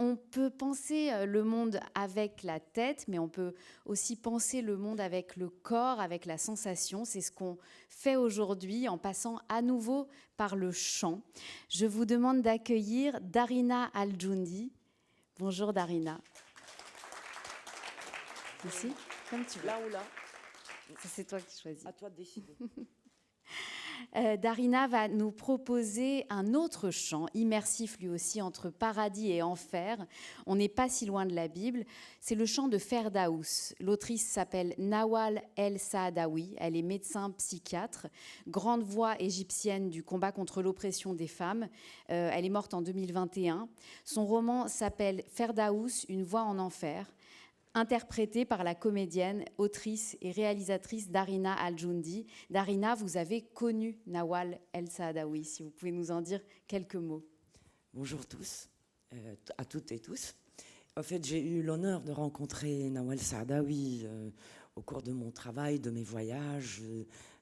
On peut penser le monde avec la tête, mais on peut aussi penser le monde avec le corps, avec la sensation. C'est ce qu'on fait aujourd'hui en passant à nouveau par le chant. Je vous demande d'accueillir Darina Al-Joundi. Bonjour Darina. Ici, comme tu veux. Là ou là? Ça, c'est toi qui choisis. À toi de décider. Darina va nous proposer un autre chant, immersif lui aussi, entre paradis et enfer. On n'est pas si loin de la Bible. C'est le chant de Ferdaous. L'autrice s'appelle Nawal El Saadawi. Elle est médecin psychiatre, grande voix égyptienne du combat contre l'oppression des femmes. Elle est morte en 2021. Son roman s'appelle Ferdaous, une voix en enfer, interprétée par la comédienne, autrice et réalisatrice Darina Al-Joundi. Darina, vous avez connu Nawal El Saadawi, si vous pouvez nous en dire quelques mots. Bonjour tous, à toutes et tous. En fait, j'ai eu l'honneur de rencontrer Nawal Saadawi au cours de mon travail, de mes voyages,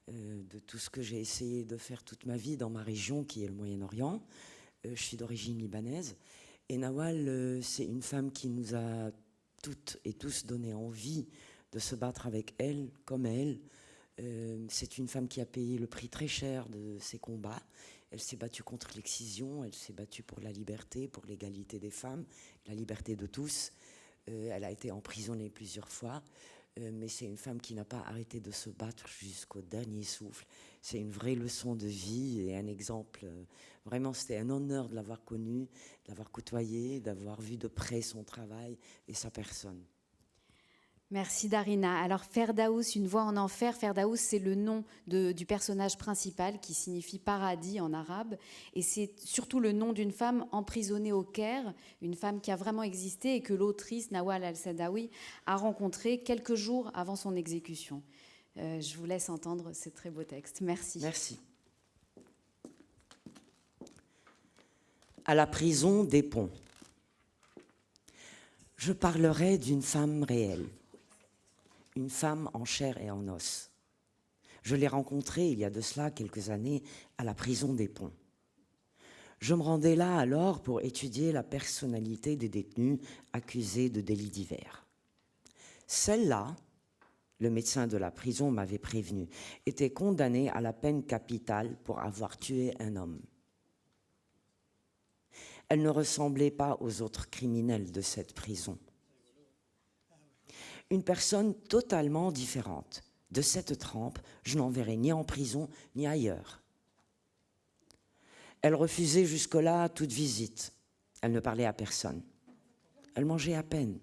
de tout ce que j'ai essayé de faire toute ma vie dans ma région, qui est le Moyen-Orient. Je suis d'origine libanaise. Et Nawal, c'est une femme qui nous a toutes et tous donné envie de se battre avec elle, comme elle. C'est une femme qui a payé le prix très cher de ses combats. Elle s'est battue contre l'excision, elle s'est battue pour la liberté, pour l'égalité des femmes, la liberté de tous. Elle a été emprisonnée plusieurs fois, mais c'est une femme qui n'a pas arrêté de se battre jusqu'au dernier souffle. C'est une vraie leçon de vie et un exemple. Vraiment, c'était un honneur de l'avoir connue, de l'avoir côtoyée, d'avoir vu de près son travail et sa personne. Merci Darina. Alors Ferdaous, une voix en enfer. Ferdaous, c'est le nom du personnage principal qui signifie paradis en arabe. Et c'est surtout le nom d'une femme emprisonnée au Caire, une femme qui a vraiment existé et que l'autrice Nawal El-Saadawi a rencontrée quelques jours avant son exécution. Je vous laisse entendre ce très beau texte. Merci. Merci. À la prison des ponts. Je parlerai d'une femme réelle. Une femme en chair et en os. Je l'ai rencontrée il y a de cela quelques années à la prison des Ponts. Je me rendais là alors pour étudier la personnalité des détenus accusés de délits divers. Celle-là, le médecin de la prison m'avait prévenu, était condamnée à la peine capitale pour avoir tué un homme. Elle ne ressemblait pas aux autres criminels de cette prison. Une personne totalement différente. De cette trempe, je n'en verrai ni en prison ni ailleurs. Elle refusait jusque-là toute visite. Elle ne parlait à personne. Elle mangeait à peine,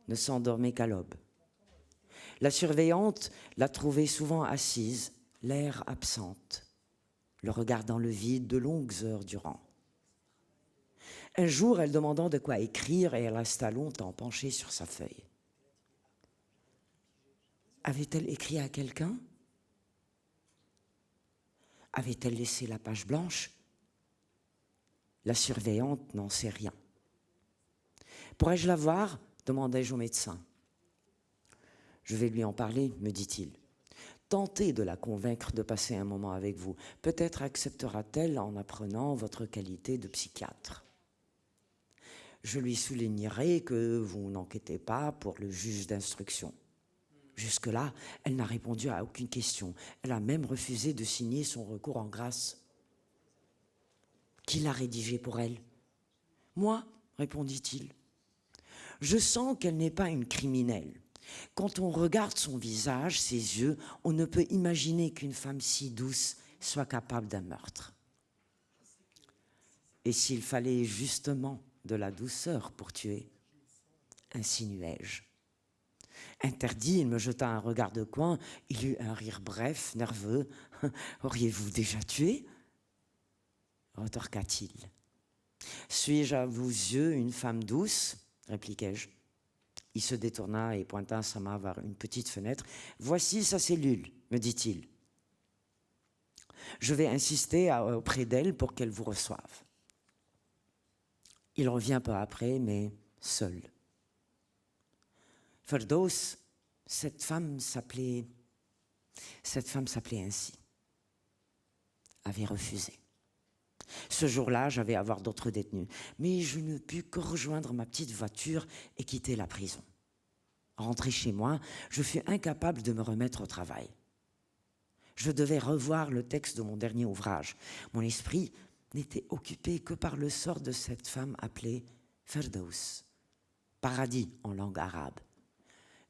ne s'endormait qu'à l'aube. La surveillante la trouvait souvent assise, l'air absente, le regard dans le vide de longues heures durant. Un jour, elle demanda de quoi écrire et elle resta longtemps penchée sur sa feuille. Avait-elle écrit à quelqu'un? Avait-elle laissé la page blanche? La surveillante n'en sait rien. Pourrais-je la voir? Demandai-je au médecin. Je vais lui en parler, me dit-il. Tentez de la convaincre de passer un moment avec vous. Peut-être acceptera-t-elle en apprenant votre qualité de psychiatre. Je lui soulignerai que vous n'enquêtez pas pour le juge d'instruction. Jusque-là, elle n'a répondu à aucune question. Elle a même refusé de signer son recours en grâce. Qui l'a rédigé pour elle? Moi, répondit-il. Je sens qu'elle n'est pas une criminelle. Quand on regarde son visage, ses yeux, on ne peut imaginer qu'une femme si douce soit capable d'un meurtre. Et s'il fallait justement de la douceur pour tuer, insinuai-je. Interdit, il me jeta un regard de coin, il eut un rire bref, nerveux. « Auriez-vous déjà tué ?» retorqua-t-il. « Suis-je à vos yeux une femme douce ?» répliquai-je. Il se détourna et pointa sa main vers une petite fenêtre. « Voici sa cellule, me dit-il. Je vais insister auprès d'elle pour qu'elle vous reçoive. » Il revient peu après, mais seul. Ferdaous, cette femme s'appelait ainsi, avait refusé. Ce jour-là, j'avais à voir d'autres détenus, mais je ne pus que rejoindre ma petite voiture et quitter la prison. Rentré chez moi, je fus incapable de me remettre au travail. Je devais revoir le texte de mon dernier ouvrage. Mon esprit n'était occupé que par le sort de cette femme appelée Ferdows, paradis en langue arabe,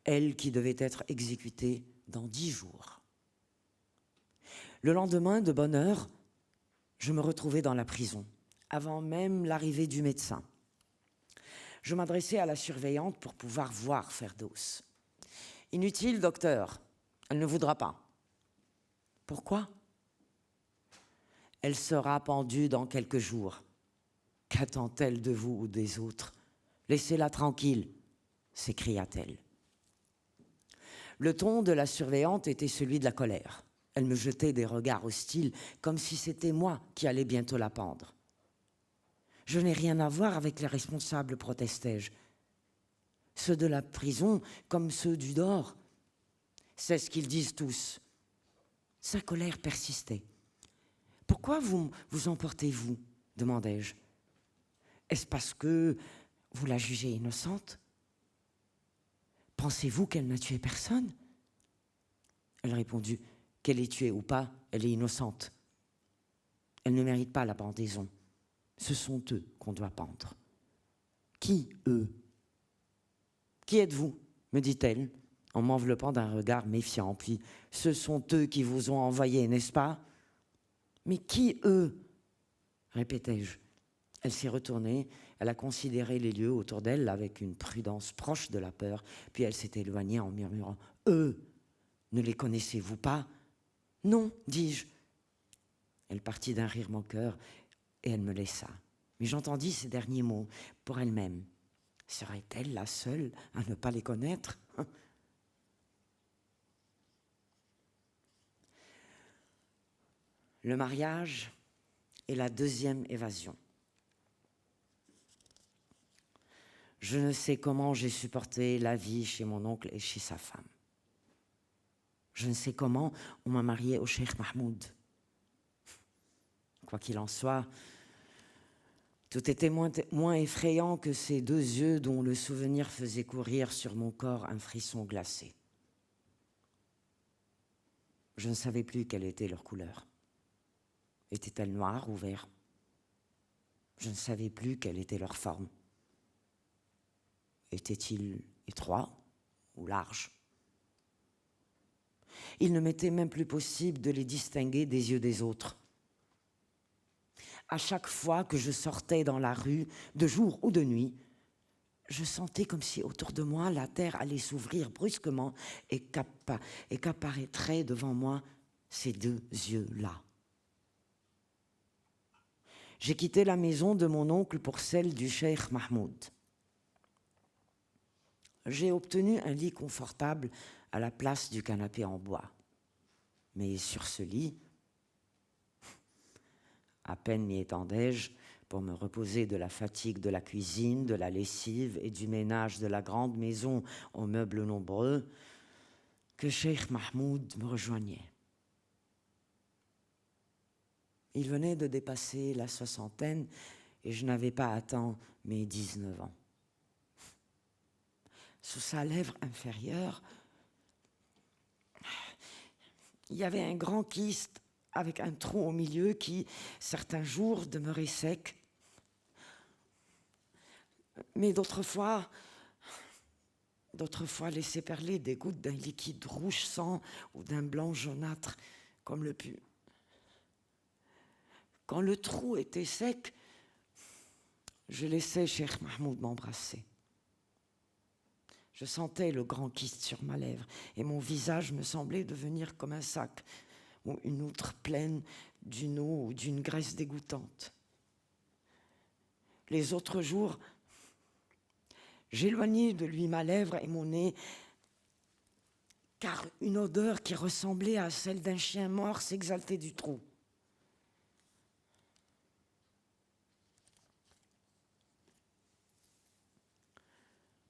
elle qui devait être exécutée dans 10 jours. Le lendemain, de bonne heure, je me retrouvais dans la prison, avant même l'arrivée du médecin. Je m'adressais à la surveillante pour pouvoir voir Ferdows. « Inutile, docteur, elle ne voudra pas. » « Pourquoi ? » ?»« Elle sera pendue dans quelques jours. Qu'attend-elle de vous ou des autres ? Laissez-la tranquille, s'écria-t-elle. Le ton de la surveillante était celui de la colère. Elle me jetait des regards hostiles, comme si c'était moi qui allais bientôt la pendre. « Je n'ai rien à voir avec les responsables, protestai-je. Ceux de la prison comme ceux du dehors. C'est ce qu'ils disent tous. » Sa colère persistait. « Pourquoi vous emportez-vous ? » demandai-je. « Est-ce parce que vous la jugez innocente ? Pensez-vous qu'elle n'a tué personne ? » Elle répondit « Qu'elle ait tué ou pas, elle est innocente. Elle ne mérite pas la pendaison. Ce sont eux qu'on doit pendre. »« Qui, eux ? Qui êtes-vous ? » me dit-elle, en m'enveloppant d'un regard méfiant. Puis, « Ce sont eux qui vous ont envoyé, n'est-ce pas ? » ?»« Mais qui, eux ? » répétai-je. Elle s'est retournée, elle a considéré les lieux autour d'elle avec une prudence proche de la peur, puis elle s'est éloignée en murmurant « Eux, ne les connaissez-vous pas ? » ?»« Non, dis-je. » Elle partit d'un rire moqueur et elle me laissa. Mais j'entendis ces derniers mots pour elle-même. Serait-elle la seule à ne pas les connaître ? Le mariage est la deuxième évasion. Je ne sais comment j'ai supporté la vie chez mon oncle et chez sa femme. Je ne sais comment on m'a mariée au Cheikh Mahmoud. Quoi qu'il en soit, tout était moins effrayant que ces 2 yeux dont le souvenir faisait courir sur mon corps un frisson glacé. Je ne savais plus quelle était leur couleur. Était-elle noire ou vert ? Je ne savais plus quelle était leur forme. Était-il étroit ou large ? Il ne m'était même plus possible de les distinguer des yeux des autres. À chaque fois que je sortais dans la rue, de jour ou de nuit, je sentais comme si autour de moi la terre allait s'ouvrir brusquement et qu'apparaîtraient devant moi ces 2 yeux-là. J'ai quitté la maison de mon oncle pour celle du Cheikh Mahmoud. J'ai obtenu un lit confortable à la place du canapé en bois. Mais sur ce lit, à peine m'y étendais-je pour me reposer de la fatigue de la cuisine, de la lessive et du ménage de la grande maison aux meubles nombreux, que Cheikh Mahmoud me rejoignait. Il venait de dépasser la 60aine et je n'avais pas atteint mes 19 ans. Sous sa lèvre inférieure, il y avait un grand kyste avec un trou au milieu qui, certains jours, demeurait sec. Mais d'autres fois laissait perler des gouttes d'un liquide rouge sang ou d'un blanc jaunâtre, comme le pus. Quand le trou était sec, je laissais Cheikh Mahmoud m'embrasser. Je sentais le grand kyste sur ma lèvre et mon visage me semblait devenir comme un sac ou une outre pleine d'une eau ou d'une graisse dégoûtante. Les autres jours, j'éloignais de lui ma lèvre et mon nez, car une odeur qui ressemblait à celle d'un chien mort s'exaltait du trou.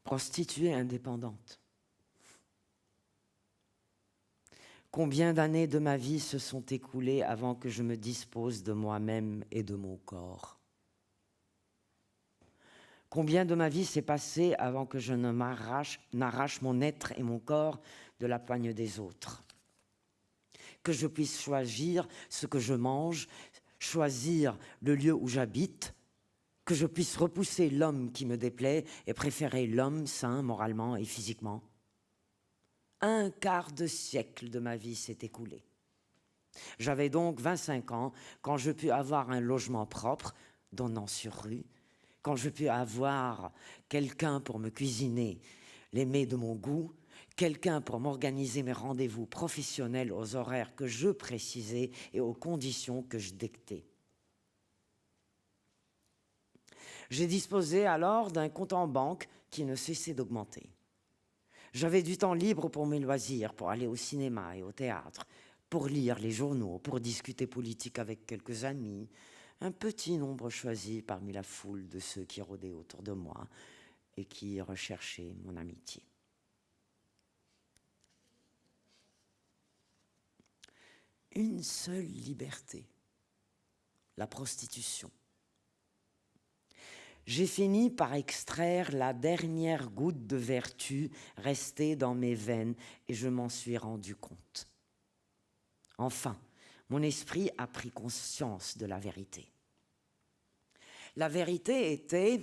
Prostituée indépendante. Combien d'années de ma vie se sont écoulées avant que je me dispose de moi-même et de mon corps? Combien de ma vie s'est passé avant que je n'arrache mon être et mon corps de la poigne des autres? Que je puisse choisir ce que je mange, choisir le lieu où j'habite, que je puisse repousser l'homme qui me déplaît et préférer l'homme sain moralement et physiquement. Un quart de siècle de ma vie s'est écoulé. J'avais donc 25 ans quand je pus avoir un logement propre, donnant sur rue, quand je pus avoir quelqu'un pour me cuisiner les mets de mon goût, quelqu'un pour m'organiser mes rendez-vous professionnels aux horaires que je précisais et aux conditions que je dictais. J'ai disposé alors d'un compte en banque qui ne cessait d'augmenter. J'avais du temps libre pour mes loisirs, pour aller au cinéma et au théâtre, pour lire les journaux, pour discuter politique avec quelques amis, un petit nombre choisi parmi la foule de ceux qui rôdaient autour de moi et qui recherchaient mon amitié. Une seule liberté, la prostitution. J'ai fini par extraire la dernière goutte de vertu restée dans mes veines et je m'en suis rendu compte. Enfin, mon esprit a pris conscience de la vérité. La vérité était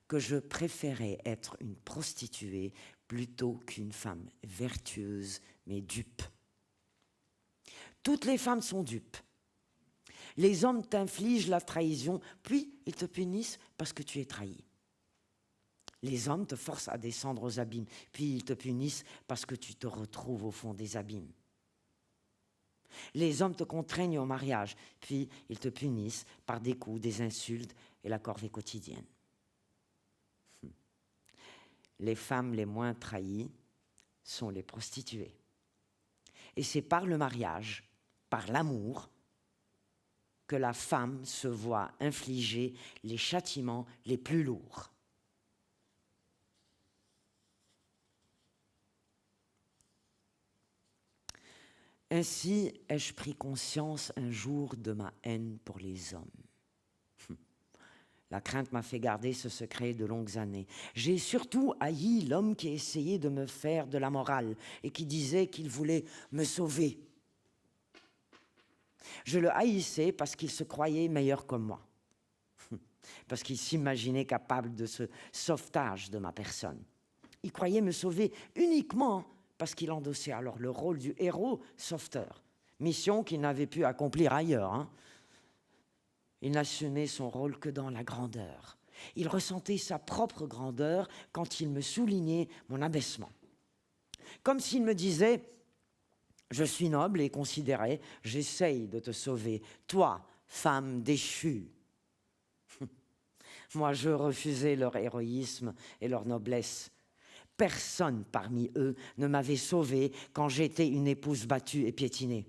que je préférais être une prostituée plutôt qu'une femme vertueuse mais dupe. Toutes les femmes sont dupes. Les hommes t'infligent la trahison, puis ils te punissent parce que tu es trahi. Les hommes te forcent à descendre aux abîmes, puis ils te punissent parce que tu te retrouves au fond des abîmes. Les hommes te contraignent au mariage, puis ils te punissent par des coups, des insultes et la corvée quotidienne. Les femmes les moins trahies sont les prostituées. Et c'est par le mariage, par l'amour, que la femme se voit infliger les châtiments les plus lourds. Ainsi ai-je pris conscience un jour de ma haine pour les hommes. La crainte m'a fait garder ce secret de longues années. J'ai surtout haï l'homme qui essayait de me faire de la morale et qui disait qu'il voulait me sauver. Je le haïssais parce qu'il se croyait meilleur que moi, parce qu'il s'imaginait capable de ce sauvetage de ma personne. Il croyait me sauver uniquement parce qu'il endossait alors le rôle du héros sauveteur, mission qu'il n'avait pu accomplir ailleurs. Il n'assumait son rôle que dans la grandeur. Il ressentait sa propre grandeur quand il me soulignait mon abaissement. Comme s'il me disait: je suis noble et considéré, j'essaye de te sauver, toi, femme déchue. Moi, je refusais leur héroïsme et leur noblesse. Personne parmi eux ne m'avait sauvé quand j'étais une épouse battue et piétinée.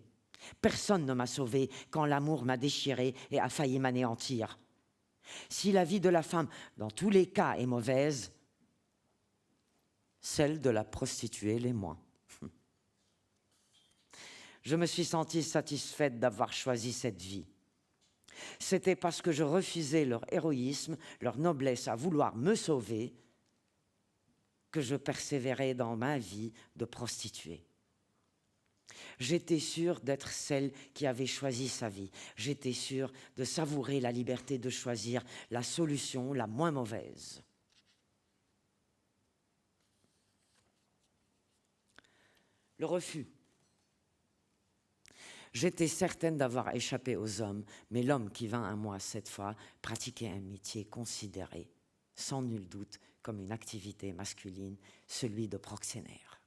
Personne ne m'a sauvé quand l'amour m'a déchiré et a failli m'anéantir. Si la vie de la femme, dans tous les cas, est mauvaise, celle de la prostituée l'est moins. Je me suis sentie satisfaite d'avoir choisi cette vie. C'était parce que je refusais leur héroïsme, leur noblesse à vouloir me sauver, que je persévérais dans ma vie de prostituée. J'étais sûre d'être celle qui avait choisi sa vie. J'étais sûre de savourer la liberté de choisir la solution la moins mauvaise. Le refus. J'étais certaine d'avoir échappé aux hommes, mais l'homme qui vint à moi cette fois pratiquait un métier considéré, sans nul doute, comme une activité masculine, celui de proxénère.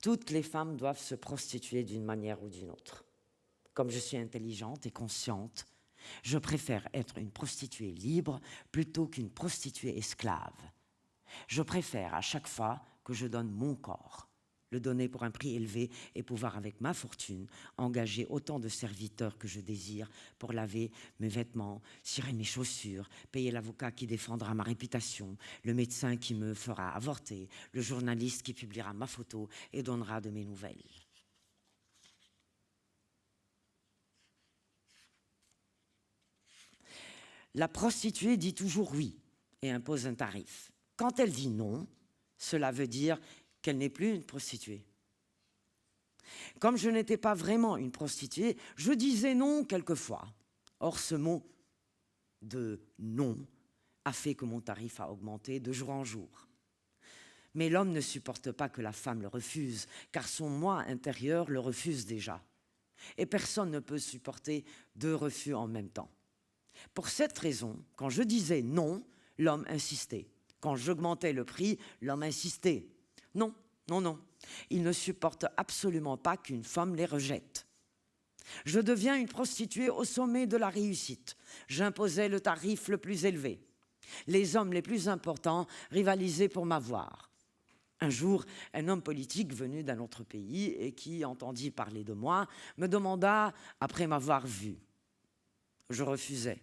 Toutes les femmes doivent se prostituer d'une manière ou d'une autre. Comme je suis intelligente et consciente, je préfère être une prostituée libre plutôt qu'une prostituée esclave. Je préfère à chaque fois que je donne mon corps, le donner pour un prix élevé et pouvoir, avec ma fortune, engager autant de serviteurs que je désire pour laver mes vêtements, cirer mes chaussures, payer l'avocat qui défendra ma réputation, le médecin qui me fera avorter, le journaliste qui publiera ma photo et donnera de mes nouvelles. La prostituée dit toujours oui et impose un tarif. Quand elle dit non, cela veut dire qu'elle n'est plus une prostituée. Comme je n'étais pas vraiment une prostituée, je disais non quelquefois. Or, ce mot de non a fait que mon tarif a augmenté de jour en jour. Mais l'homme ne supporte pas que la femme le refuse, car son moi intérieur le refuse déjà. Et personne ne peut supporter deux refus en même temps. Pour cette raison, quand je disais non, l'homme insistait. Quand j'augmentais le prix, l'homme insistait. Non, non, non. Il ne supporte absolument pas qu'une femme les rejette. Je deviens une prostituée au sommet de la réussite. J'imposais le tarif le plus élevé. Les hommes les plus importants rivalisaient pour m'avoir. Un jour, un homme politique venu d'un autre pays et qui entendit parler de moi me demanda, après m'avoir vu. Je refusais.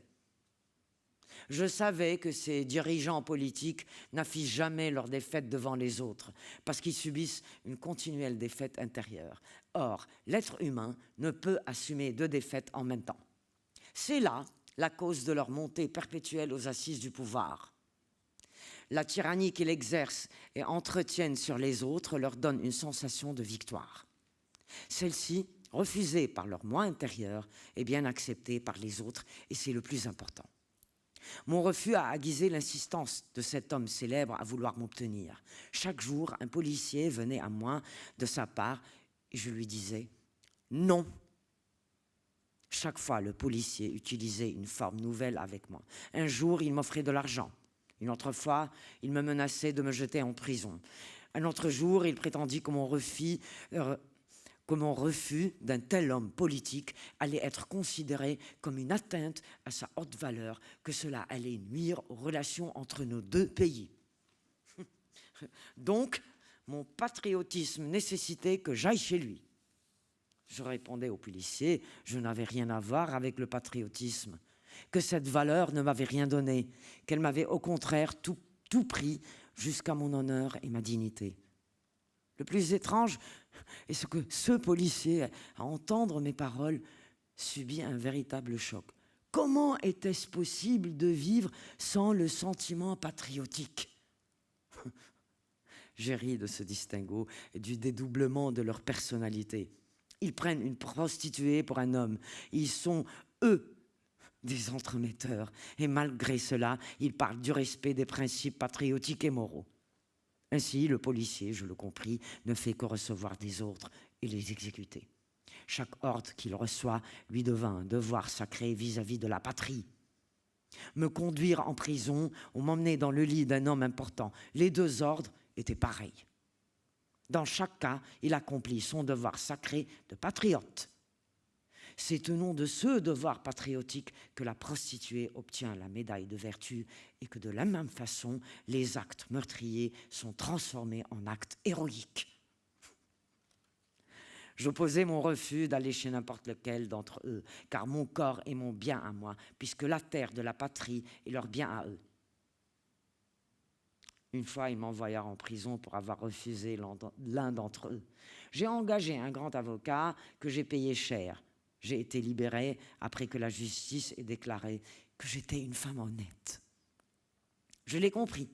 Je savais que ces dirigeants politiques n'affichent jamais leur défaite devant les autres, parce qu'ils subissent une continuelle défaite intérieure. Or, l'être humain ne peut assumer deux défaites en même temps. C'est là la cause de leur montée perpétuelle aux assises du pouvoir. La tyrannie qu'ils exercent et entretiennent sur les autres leur donne une sensation de victoire. Celle-ci, refusée par leur moi intérieur, est bien acceptée par les autres, et c'est le plus important. Mon refus a aiguisé l'insistance de cet homme célèbre à vouloir m'obtenir. Chaque jour, un policier venait à moi de sa part et je lui disais non. Chaque fois, le policier utilisait une forme nouvelle avec moi. Un jour, il m'offrait de l'argent. Une autre fois, il me menaçait de me jeter en prison. Un autre jour, il prétendit que mon refus d'un tel homme politique allait être considéré comme une atteinte à sa haute valeur, que cela allait nuire aux relations entre nos deux pays. Donc, mon patriotisme nécessitait que j'aille chez lui. Je répondais au policier, je n'avais rien à voir avec le patriotisme, que cette valeur ne m'avait rien donné, qu'elle m'avait au contraire tout pris jusqu'à mon honneur et ma dignité. Le plus étrange est que ce policier, à entendre mes paroles, subit un véritable choc. Comment était-ce possible de vivre sans le sentiment patriotique ? J'ai ri de ce distinguo et du dédoublement de leur personnalité. Ils prennent une prostituée pour un homme. Ils sont, eux, des entremetteurs. Et malgré cela, ils parlent du respect des principes patriotiques et moraux. Ainsi, le policier, je le compris, ne fait que recevoir des ordres et les exécuter. Chaque ordre qu'il reçoit lui devint un devoir sacré vis-à-vis de la patrie. Me conduire en prison ou m'emmener dans le lit d'un homme important, les deux ordres étaient pareils. Dans chaque cas, il accomplit son devoir sacré de patriote. C'est au nom de ce devoir patriotique que la prostituée obtient la médaille de vertu et que de la même façon, les actes meurtriers sont transformés en actes héroïques. J'opposais mon refus d'aller chez n'importe lequel d'entre eux, car mon corps est mon bien à moi, puisque la terre de la patrie est leur bien à eux. Une fois, ils m'envoyèrent en prison pour avoir refusé l'un d'entre eux. J'ai engagé un grand avocat que j'ai payé cher. J'ai été libérée après que la justice ait déclaré que j'étais une femme honnête. Je l'ai compris.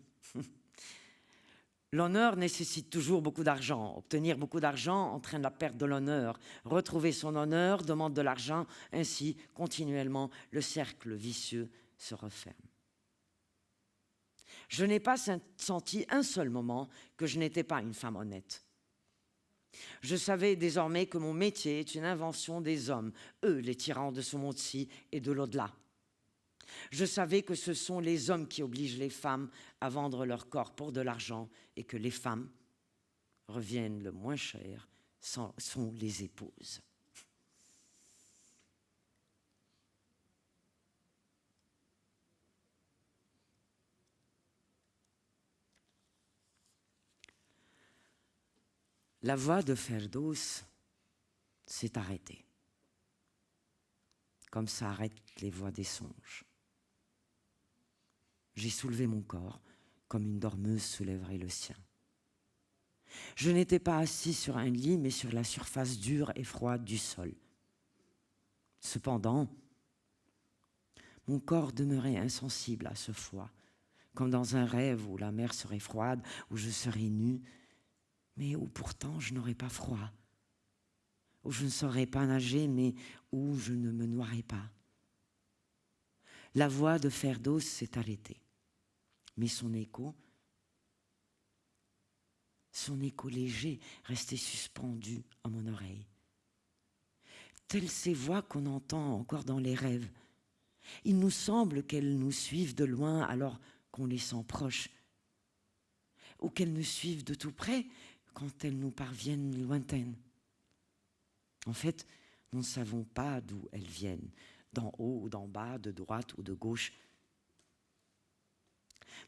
L'honneur nécessite toujours beaucoup d'argent. Obtenir beaucoup d'argent entraîne la perte de l'honneur. Retrouver son honneur demande de l'argent. Ainsi, continuellement, le cercle vicieux se referme. Je n'ai pas senti un seul moment que je n'étais pas une femme honnête. Je savais désormais que mon métier est une invention des hommes, eux les tyrans de ce monde-ci et de l'au-delà. Je savais que ce sont les hommes qui obligent les femmes à vendre leur corps pour de l'argent et que les femmes reviennent le moins cher, sont les épouses. La voix de Ferdows s'est arrêtée, comme ça arrête les voix des songes. J'ai soulevé mon corps, comme une dormeuse soulèverait le sien. Je n'étais pas assis sur un lit, mais sur la surface dure et froide du sol. Cependant, mon corps demeurait insensible à ce froid, comme dans un rêve où la mer serait froide, où je serais nue, mais où pourtant je n'aurais pas froid, où je ne saurais pas nager, mais où je ne me noierais pas. La voix de Ferdows s'est arrêtée, mais son écho léger restait suspendu à mon oreille. Telles ces voix qu'on entend encore dans les rêves. Il nous semble qu'elles nous suivent de loin alors qu'on les sent proches, ou qu'elles nous suivent de tout près quand elles nous parviennent lointaines. En fait, nous ne savons pas d'où elles viennent, d'en haut ou d'en bas, de droite ou de gauche.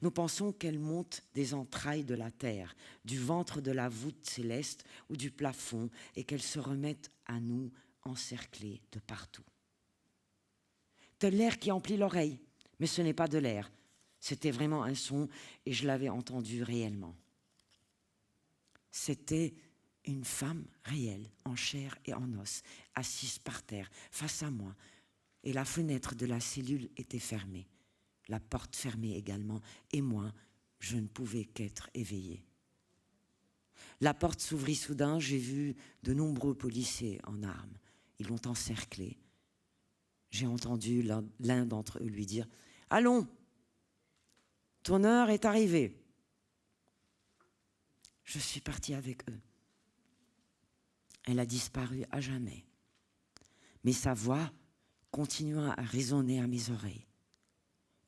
Nous pensons qu'elles montent des entrailles de la terre, du ventre de la voûte céleste ou du plafond, et qu'elles se remettent à nous encerclées de partout. Tel l'air qui emplit l'oreille, mais ce n'est pas de l'air. C'était vraiment un son et je l'avais entendu réellement. C'était une femme réelle, en chair et en os, assise par terre, face à moi, et la fenêtre de la cellule était fermée. La porte fermée également, et moi, je ne pouvais qu'être éveillée. La porte s'ouvrit soudain, j'ai vu de nombreux policiers en armes. Ils l'ont encerclée. J'ai entendu l'un d'entre eux lui dire « Allons, ton heure est arrivée. » Je suis partie avec eux. Elle a disparu à jamais. Mais sa voix continua à résonner à mes oreilles.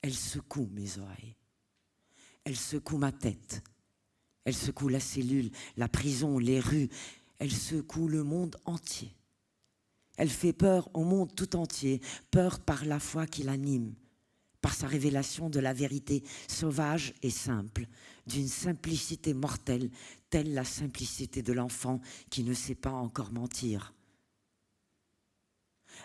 Elle secoue mes oreilles. Elle secoue ma tête. Elle secoue la cellule, la prison, les rues. Elle secoue le monde entier. Elle fait peur au monde tout entier, peur par la foi qui l'anime, par sa révélation de la vérité sauvage et simple, d'une simplicité mortelle, telle la simplicité de l'enfant qui ne sait pas encore mentir.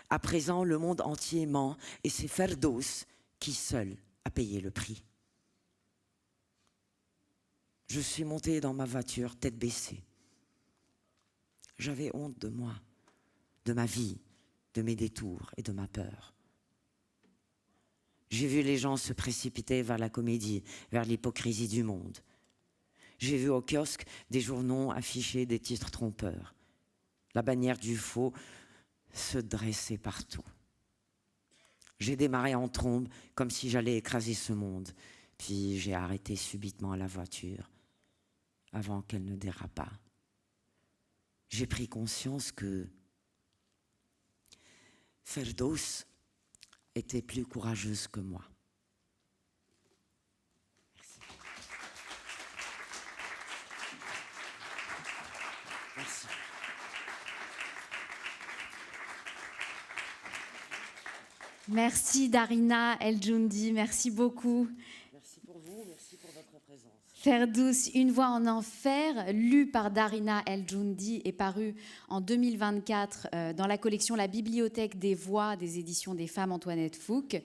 À présent, le monde entier ment et c'est Ferdows qui seul a payé le prix. Je suis montée dans ma voiture, tête baissée. J'avais honte de moi, de ma vie, de mes détours et de ma peur. J'ai vu les gens se précipiter vers la comédie, vers l'hypocrisie du monde. J'ai vu au kiosque des journaux afficher des titres trompeurs. La bannière du faux se dressait partout. J'ai démarré en trombe comme si j'allais écraser ce monde. Puis j'ai arrêté subitement la voiture avant qu'elle ne dérapât. J'ai pris conscience que Ferdows était plus courageuse que moi. Merci. Merci. Merci Darina El-Joundi, merci beaucoup. Merci pour vous, merci pour votre présence. Ferdows, Une voix en enfer, lu par Darina El-Joundi, est paru en 2024 dans la collection La Bibliothèque des voix des éditions des femmes Antoinette Fouque.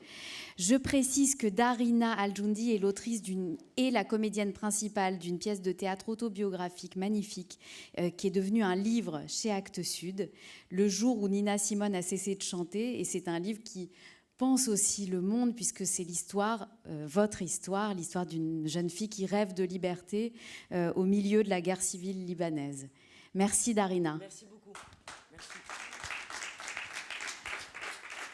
Je précise que Darina El-Joundi est l'autrice et la comédienne principale d'une pièce de théâtre autobiographique magnifique qui est devenue un livre chez Actes Sud, Le jour où Nina Simone a cessé de chanter. Et c'est un livre qui pense aussi le monde, puisque c'est l'histoire, votre histoire, l'histoire d'une jeune fille qui rêve de liberté au milieu de la guerre civile libanaise. Merci Darina. Merci beaucoup.